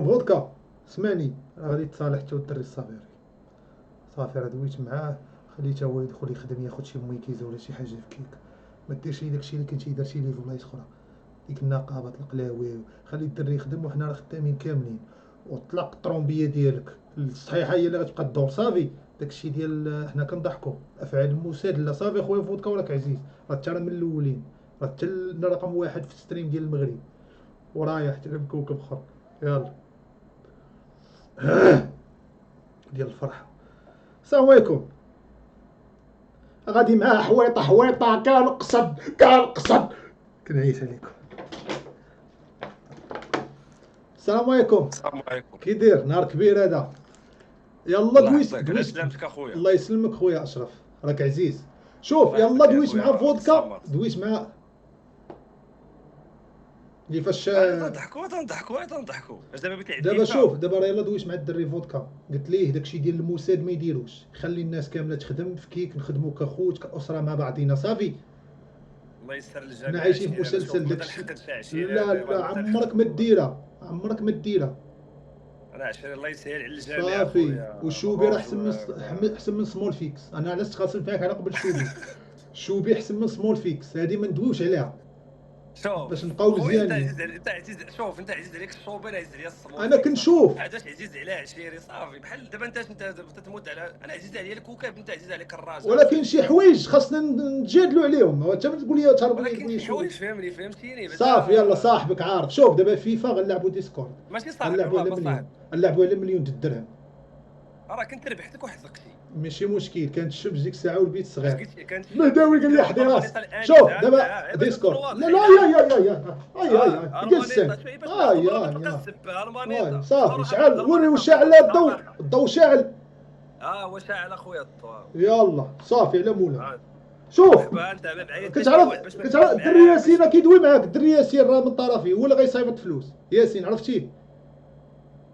فودكا سمعني، غادي تصالح حتى الدري الصغير صافي، راه دويت معاه، خليته هو يدخل يخدم ياخد شي مويكيز ولا شي حاجه في كيك. ما ديرش لي داكشي اللي كنتي درتي لي في بلايص اخرى، ديك النقابه القلاوي. خلي الدري يخدم وحنا راه خدامين كاملين، وطلق الطرومبيه ديالك الصحيحه هي اللي غتبقى تدور. صافي داكشي ديال حنا كنضحكوا افعال المساد. صافي خويا فودكا وراك عزيز، راه انت من الاولين، راه انت رقم واحد في الستريم ديال المغرب، ورايح تلعب كوكب اخر. يلا ديال الفرحه. السلام عليكم. غادي معاه حويطه حويطه، كنقصد كنعيش عليكم. السلام عليكم. السلام عليكم. كي داير؟ نهار كبير هذا. يلا الله دويس يحفظك، على دويس. سلامتك اخويا. الله يسلمك خويا اشرف، راك عزيز. شوف الله يلا يحفظك يا دويس خويا، مع راه فودكا، الصمت. دويس مع كيفاش. انا تنضحكوا دابا بغيتي دابا عديتها. شوف، دابا راه يلا دويش مع الدري فودكا، قلت ليه داكشي ديال الموساد ما يديروش، خلي الناس كامله تخدم في كيك، نخدموا كخوت كاسره مع بعضينا. صافي الله يسر حنا للجميع. عايشين في هادشي انا شوف مسلسل ما داكشي. تنحقدش 20 لا هذا لا ما عمرك ما تنحقد. ديرها، عمرك ما ديرها. انا 20 الله يسهل على الجميع صافي اخويا وشوبي راه مبروك احسن من سمول فيكس. انا علاش تخاصم فيك على قبل شوبي. شوبي احسن من سمول فيكس، هذه ما ندويوش عليها باش شوف نبقاو خويا، مزيانين. انت عزيز، شوف انت عزيز عليك الشوبير، عزيز عليا السمول انا فيكس. كنشوف، علاش عزيز على عشيري؟ صافي بحال دابا انت تتموت على، انا عزيز عليا الكوكب، انت عزيز عليك الراجل. ولكن شي حوايج خاصنا نتجادلوا عليهم. هو انت تقول لي تهرب لي ولكن تقول لي شي شوبي. حوايج فهمتيني صافي يلا بعدا. صاحبك عارف. شوف دابا فيفا غنلعبوا ديسكورد، ماشي صاحبي غنلعبوا والله على ما مليون، صاحبي. غنلعبوا على مليون د الدرهم. راه كنت ربحتك واحد القشي. ماشي مشكل، كانت الشمس ديك الساعه والبيت اش صغير. قلت؟ كانت الشمس مهداوي ديك قال لي الساعه حدي راسك. والمانيطه شوف الانسه دابا باش نكونوا ديسكورد. لا لا واضحين. يا المانيطه قسم. شويه باش نعطوا بلا ما تبقى يا تسب واي المانيطه صافي بصراحه، شعل، بعد وري المانيطه واش شعل الضوء، صافي. الضوء شاعل. هو شاعل اخويا الضوء. يلا صافي على مولانا. آه، شوف مرحبا. انت ما معايا حتى شي كتعرف، واحد باش ما كتعرف ندويش الدري معاك باش. ياسين كيدوي معاك. الدري ياسين راه من طرفي، هو اللي غيصايفط فلوس. ياسين عرفتيه؟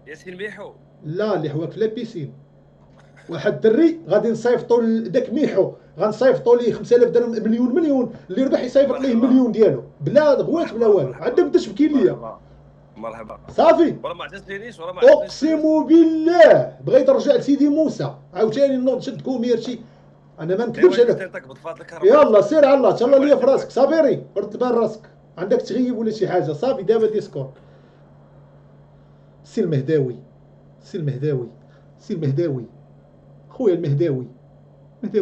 ياسين بيحو. لا اللي حواك في لابيسين. واحد الدري غادي نصيفطوا داك ميحو، غنصيفطوا ليه 5000 درهم، مليون اللي ربح يصيفط ليه مرحبا المليون ديالو بلا غوات بلا مرحبا والو. مرحبا عندك تشبكي ليا. مرحبا مرحبا. صافي ولا ما عطيتنيش ولا ما عطيتنيش فلوس. اقسم بالله بغيت نرجع لسيدي موسى عاوتاني نوض نشد كوميرشي. انا ما ايوا نكذبش قلت عليك. تنطق بطفات الكهرباء. يلا سير على الله، تهلا الله ليا في يسلمك. راسك. صابري رد بال راسك، عندك تغيب ولا شي حاجه. صافي دابا ديسكورد. سي المهداوي، سي المهداوي، سي المهداوي، خويا المهداوي.